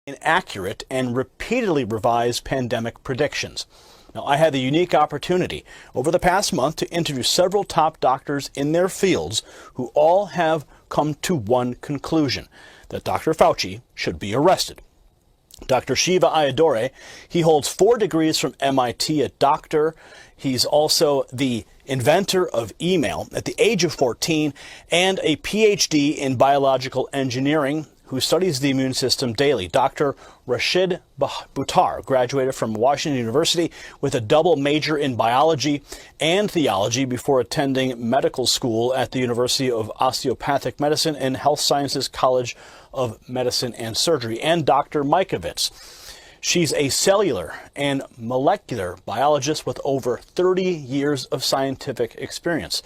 inaccurate and repeatedly revised pandemic predictions. Now, I had the unique opportunity over the past month to interview several top doctors in their fields who all have come to one conclusion, that Dr. Fauci should be arrested. Dr. Shiva Ayyadurai, he holds 4 degrees from MIT, a doctor. He's also the inventor of email at the age of 14 and a PhD in biological engineering who studies the immune system daily. Dr. Rashid Buttar graduated from Washington University with a double major in biology and theology before attending medical school at the University of Osteopathic Medicine and Health Sciences College of Medicine and Surgery. And Dr. Mikovits. She's a cellular and molecular biologist with over 30 years of scientific experience.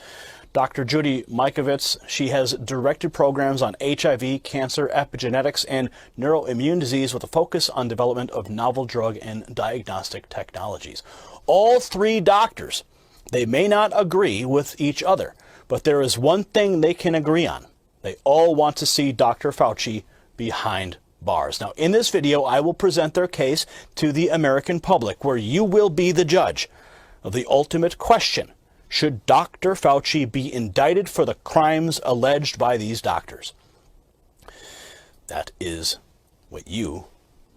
Dr. Judy Mikovits, she has directed programs on HIV, cancer, epigenetics, and neuroimmune disease with a focus on development of novel drug and diagnostic technologies. All 3 doctors, they may not agree with each other, but there is one thing they can agree on. They all want to see Dr. Fauci behind bars. Now, in this video, I will present their case to the American public, where you will be the judge of the ultimate question. Should Dr. Fauci be indicted for the crimes alleged by these doctors? That is what you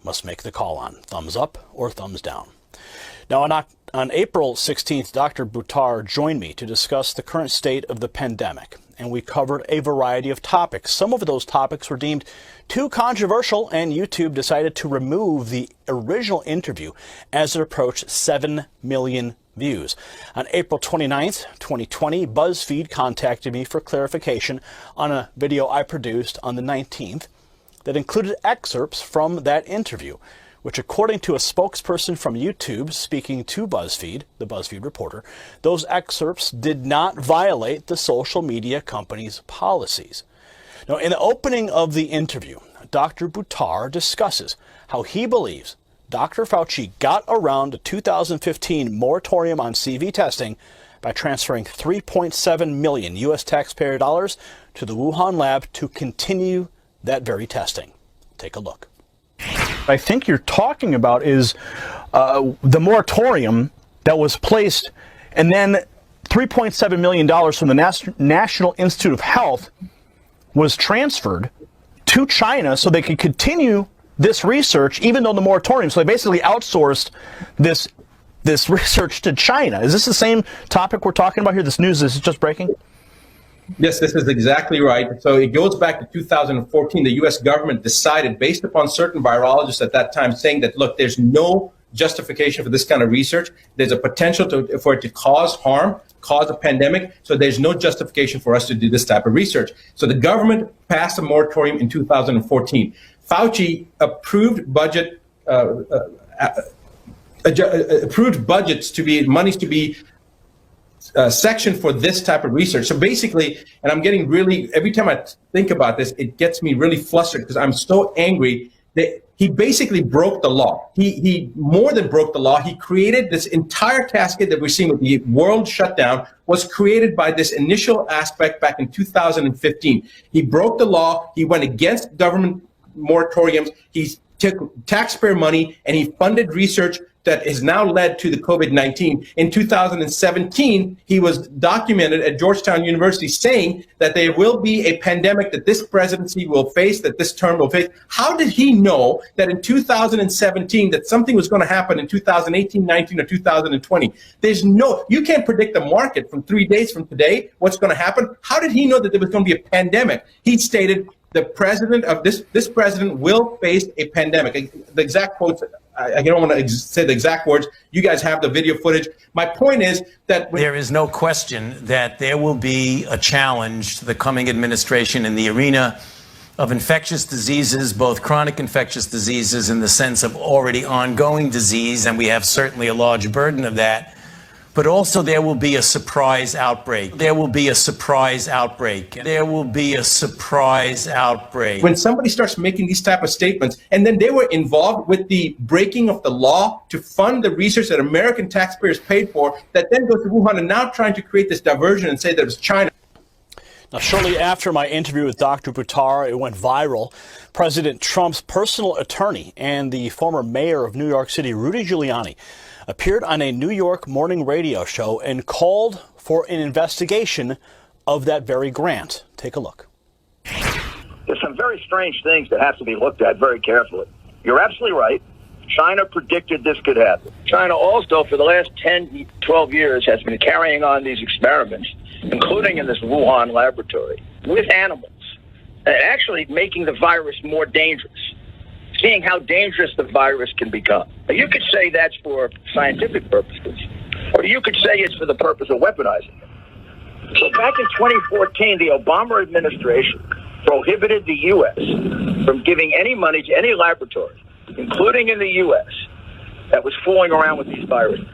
must make the call on. Thumbs up or thumbs down. Now, on April 16th, Dr. Buttar joined me to discuss the current state of the pandemic, and we covered a variety of topics. Some of those topics were deemed too controversial, and YouTube decided to remove the original interview as it approached 7 million views. On April 29th, 2020, BuzzFeed contacted me for clarification on a video I produced on the 19th that included excerpts from that interview, which, according to a spokesperson from YouTube speaking to BuzzFeed, the BuzzFeed reporter, those excerpts did not violate the social media company's policies. Now, in the opening of the interview, Dr. Buttar discusses how he believes Dr. Fauci got around the 2015 moratorium on CV testing by transferring 3.7 million U.S. taxpayer dollars to the Wuhan lab to continue that very testing. Take a look. I think you're talking about is the moratorium that was placed, and then $3.7 million from the National Institute of Health was transferred to China so they could continue this research, even though the moratorium. So they basically outsourced this research to China. Is this the same topic we're talking about here? This news is just breaking? Yes, this is exactly right. So it goes back to 2014. The U.S. government decided, based upon certain virologists at that time, saying that, look, there's no justification for this kind of research. There's a potential for it to cause harm, cause a pandemic. So there's no justification for us to do this type of research. So the government passed a moratorium in 2014. Fauci approved budgets to be monies to be section for this type of research. So basically, and I'm getting really, every time I think about this, it gets me really flustered because I'm so angry that he basically broke the law. He more than broke the law. He created this entire cascade that we're seeing with the world shutdown was created by this initial aspect back in 2015. He broke the law. He went against government moratoriums. He took taxpayer money and he funded research that has now led to the COVID-19. In 2017, he was documented at Georgetown University saying that there will be a pandemic that this presidency will face, that this term will face. How did he know that in 2017 that something was going to happen in 2018, 19, or 2020? You can't predict the market from 3 days from today, what's going to happen. How did he know that there was going to be a pandemic? He stated the president of this president will face a pandemic. The exact quotes, I don't want to say the exact words. You guys have the video footage. My point is that there is no question that there will be a challenge to the coming administration in the arena of infectious diseases, both chronic infectious diseases in the sense of already ongoing disease, and we have certainly a large burden of that. But also there will be a surprise outbreak. There will be a surprise outbreak. There will be a surprise outbreak. When somebody starts making these type of statements, and then they were involved with the breaking of the law to fund the research that American taxpayers paid for, that then goes to Wuhan and now trying to create this diversion and say that it was China. Now, shortly after my interview with Dr. Buttar, it went viral. President Trump's personal attorney and the former mayor of New York City, Rudy Giuliani, appeared on a New York morning radio show and called for an investigation of that very grant. Take a look. There's some very strange things that have to be looked at very carefully. You're absolutely right. China predicted this could happen. China also, for the last 10, 12 years, has been carrying on these experiments, including in this Wuhan laboratory, with animals, and actually making the virus more dangerous, seeing how dangerous the virus can become. Now, you could say that's for scientific purposes, or you could say it's for the purpose of weaponizing it. So back in 2014, the Obama administration prohibited the U.S. from giving any money to any laboratory, including in the U.S., that was fooling around with these viruses.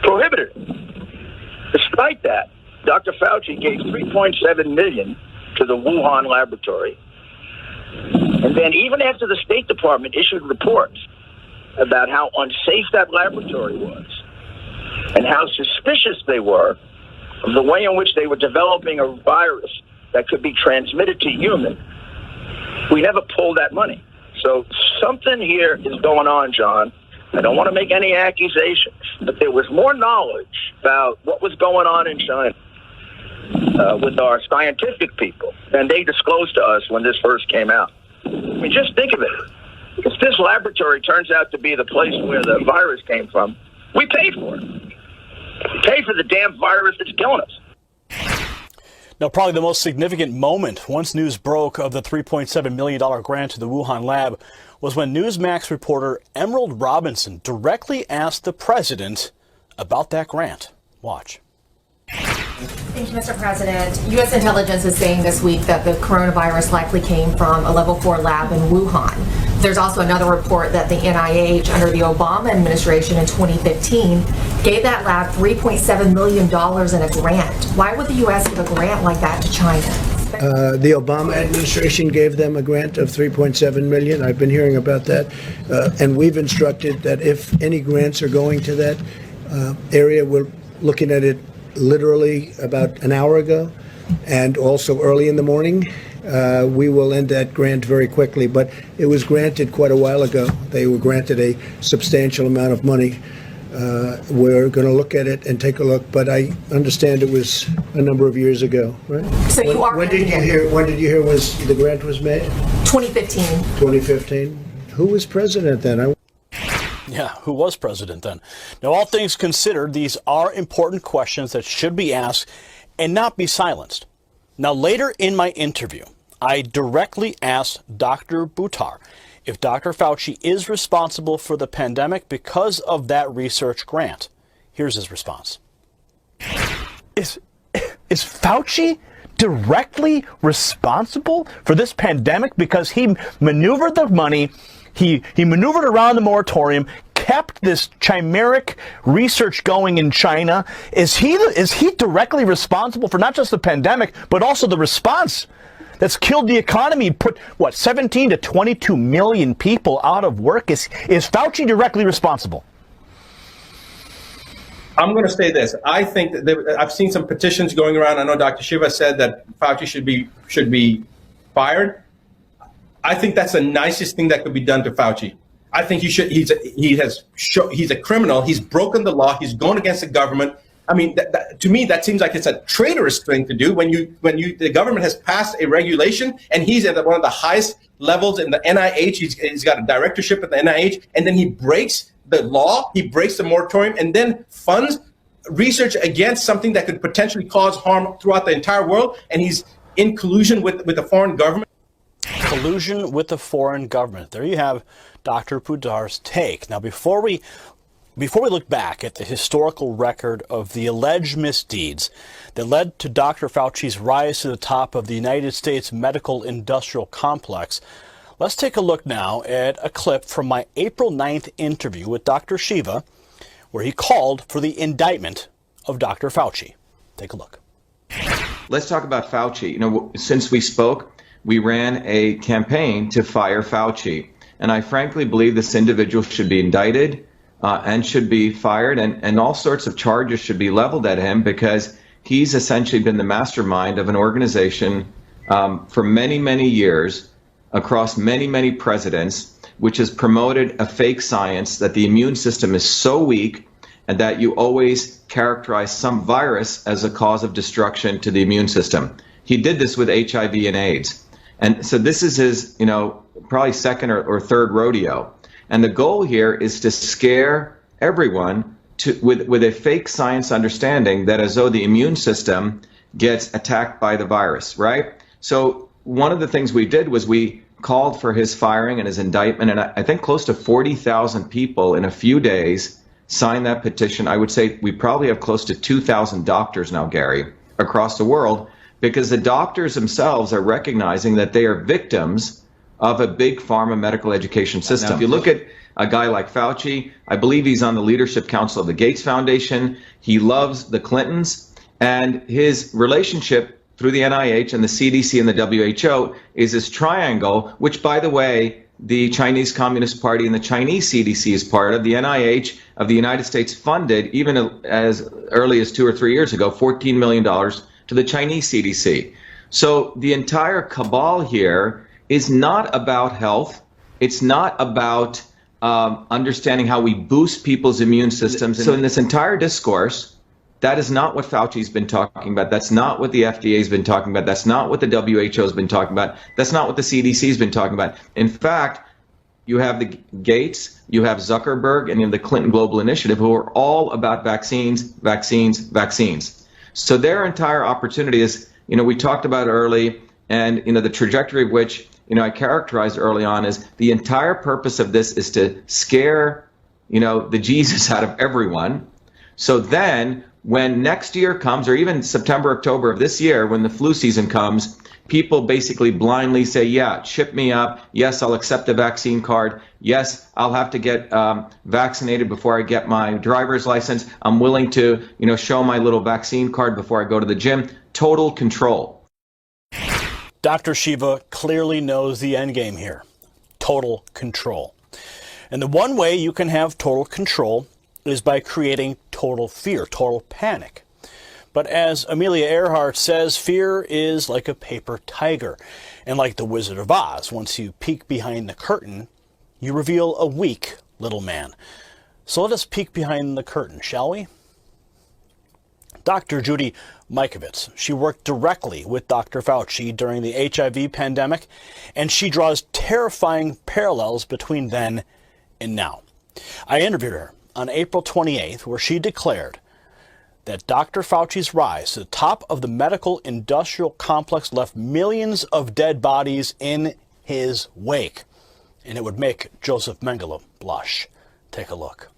Prohibited it. Despite that, Dr. Fauci gave $3.7 million to the Wuhan laboratory. And then even after the State Department issued reports about how unsafe that laboratory was and how suspicious they were of the way in which they were developing a virus that could be transmitted to humans, we never pulled that money. So something here is going on, John. I don't want to make any accusations, but there was more knowledge about what was going on in China with our scientific people than they disclosed to us when this first came out. I mean, just think of it. If this laboratory turns out to be the place where the virus came from, we paid for it. We paid for the damn virus that's killing us. Now, probably the most significant moment once news broke of the $3.7 million grant to the Wuhan lab was when Newsmax reporter Emerald Robinson directly asked the president about that grant. Watch. Thank you, Mr. President. U.S. intelligence is saying this week that the coronavirus likely came from a level 4 lab in Wuhan. There's also another report that the NIH, under the Obama administration in 2015, gave that lab $3.7 million in a grant. Why would the U.S. give a grant like that to China? The Obama administration gave them a grant of $3.7 million. I've been hearing about that. And we've instructed that if any grants are going to that area, we're looking at it literally about an hour ago, and also early in the morning. We will end that grant very quickly, but it was granted quite a while ago. They were granted a substantial amount of money. We're going to look at it and take a look, but I understand it was a number of years ago, right? So you are. When did you hear was the grant was made? 2015. 2015. Who was president then? Yeah, who was president then? Now, all things considered, these are important questions that should be asked and not be silenced. Now, later in my interview, I directly asked Dr. Buttar if Dr. Fauci is responsible for the pandemic because of that research grant. Here's his response. Is Fauci directly responsible for this pandemic because he maneuvered the money, he maneuvered around the moratorium, kept this chimeric research going in China? Is he directly responsible for not just the pandemic, but also the response that's killed the economy, put, 17 to 22 million people out of work? Is Fauci directly responsible? I'm going to say this. I think that I've seen some petitions going around. I know Dr. Shiva said that Fauci should be fired. I think that's the nicest thing that could be done to Fauci. I think he should. He's a criminal. He's broken the law. He's going against the government. I mean, to me, that seems like it's a traitorous thing to do when the government has passed a regulation and he's at one of the highest levels in the NIH. He's got a directorship at the NIH, and then he breaks the law, he breaks the moratorium, and then funds research against something that could potentially cause harm throughout the entire world. And he's in collusion with the foreign government. Collusion with the foreign government. There you have Dr. Buttar's take. Now, before we look back at the historical record of the alleged misdeeds that led to Dr. Fauci's rise to the top of the United States medical industrial complex, let's take a look now at a clip from my April 9th interview with Dr. Shiva, where he called for the indictment of Dr. Fauci. Take a look. Let's talk about Fauci. You know, since we spoke, we ran a campaign to fire Fauci. And I frankly believe this individual should be indicted and should be fired, and all sorts of charges should be leveled at him because he's essentially been the mastermind of an organization for many, many years across many, many presidents, which has promoted a fake science that the immune system is so weak and that you always characterize some virus as a cause of destruction to the immune system. He did this with HIV and AIDS. And so this is his, probably second or third rodeo. And the goal here is to scare everyone with a fake science understanding that as though the immune system gets attacked by the virus, right? So one of the things we did was we called for his firing and his indictment, and I think close to 40,000 people in a few days signed that petition. I would say we probably have close to 2,000 doctors now, Gary, across the world, because the doctors themselves are recognizing that they are victims of a big pharma medical education system. Now, if you look at a guy like Fauci, I believe he's on the leadership council of the Gates Foundation. He loves the Clintons, and his relationship through the NIH and the CDC and the WHO is this triangle, which, by the way, the Chinese Communist Party and the Chinese CDC is part of. The NIH of the United States funded, even as early as 2 or 3 years ago, $14 million to the Chinese CDC. So the entire cabal here is not about health. It's not about understanding how we boost people's immune systems. So in this entire discourse, that is not what Fauci's been talking about. That's not what the FDA's been talking about. That's not what the WHO's been talking about. That's not what the CDC's been talking about. In fact, you have the Gates, you have Zuckerberg, and you have the Clinton Global Initiative, who are all about vaccines, vaccines, vaccines. So their entire opportunity is, we talked about early, and, the trajectory of which, I characterized early on is the entire purpose of this is to scare, the Jesus out of everyone. So then when next year comes, or even September, October of this year, when the flu season comes, people basically blindly say, yeah, ship me up. Yes, I'll accept a vaccine card. Yes, I'll have to get vaccinated before I get my driver's license. I'm willing to, show my little vaccine card before I go to the gym. Total control. Dr. Shiva clearly knows the end game here. Total control. And the one way you can have total control is by creating total fear, total panic. But as Amelia Earhart says, fear is like a paper tiger. And like the Wizard of Oz, once you peek behind the curtain, you reveal a weak little man. So let us peek behind the curtain, shall we? Dr. Judy Mikovits, she worked directly with Dr. Fauci during the HIV pandemic, and she draws terrifying parallels between then and now. I interviewed her on April 28th, where she declared that Dr. Fauci's rise to the top of the medical industrial complex left millions of dead bodies in his wake, and it would make Joseph Mengele blush. Take a look.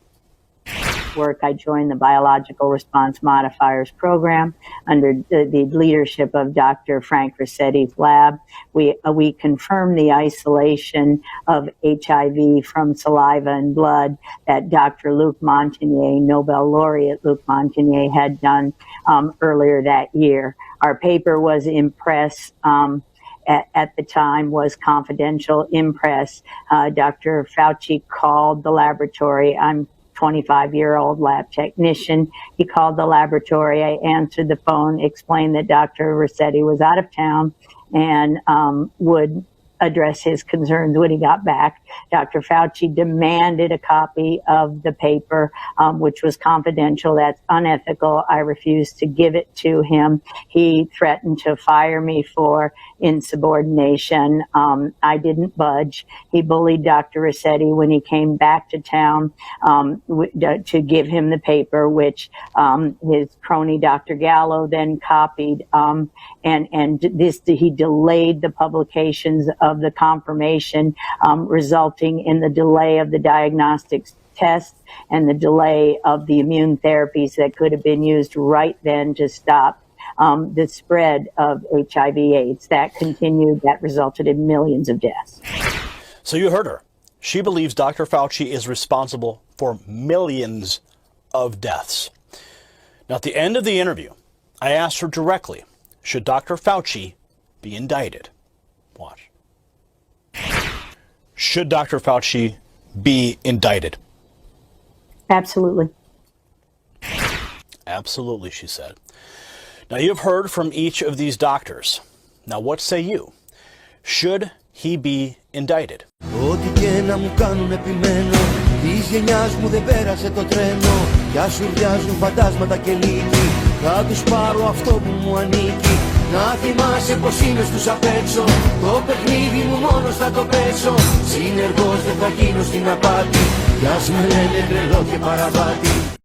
I joined the Biological Response Modifiers program under the leadership of Dr. Frank Russetti's lab. We confirmed the isolation of HIV from saliva and blood that Dr. Luc Montagnier, Nobel laureate Luc Montagnier, had done earlier that year. Our paper was in press. At the time was confidential in press. Dr. Fauci called the laboratory. I'm 25-year-old lab technician. He called the laboratory. I answered the phone, explained that Dr. Russetti was out of town and would address his concerns when he got back. Dr. Fauci demanded a copy of the paper, which was confidential. That's unethical. I refused to give it to him. He threatened to fire me for insubordination. I didn't budge. He bullied Dr. Russetti when he came back to town to give him the paper, which his crony Dr. Gallo then copied. He delayed the publications of the confirmation, resulting in the delay of the diagnostics tests and the delay of the immune therapies that could have been used right then to stop the spread of HIV/AIDS. That continued, that resulted in millions of deaths. So you heard her. She believes Dr. Fauci is responsible for millions of deaths. Now, at the end of the interview, I asked her directly, should Dr. Fauci be indicted? Watch. Should Dr. Fauci be indicted? Absolutely. Absolutely, she said. Now, you've heard from each of these doctors. Now, what say you? Should he be indicted? Ό,τι και να μου κάνουν επιμένω, της γενιάς μου δεν πέρασε το τρένο. Κι ας ουρλιάζουν φαντάσματα και λύκοι, θα τους πάρω αυτό που μου ανήκει. Να θυμάσαι πως είμαι στους απ' έξω, το παιχνίδι μου μόνος θα το παίξω. Συνεργός δεν θα γίνω στην απάτη, κι ας με λένε τρελό και παραβάτη.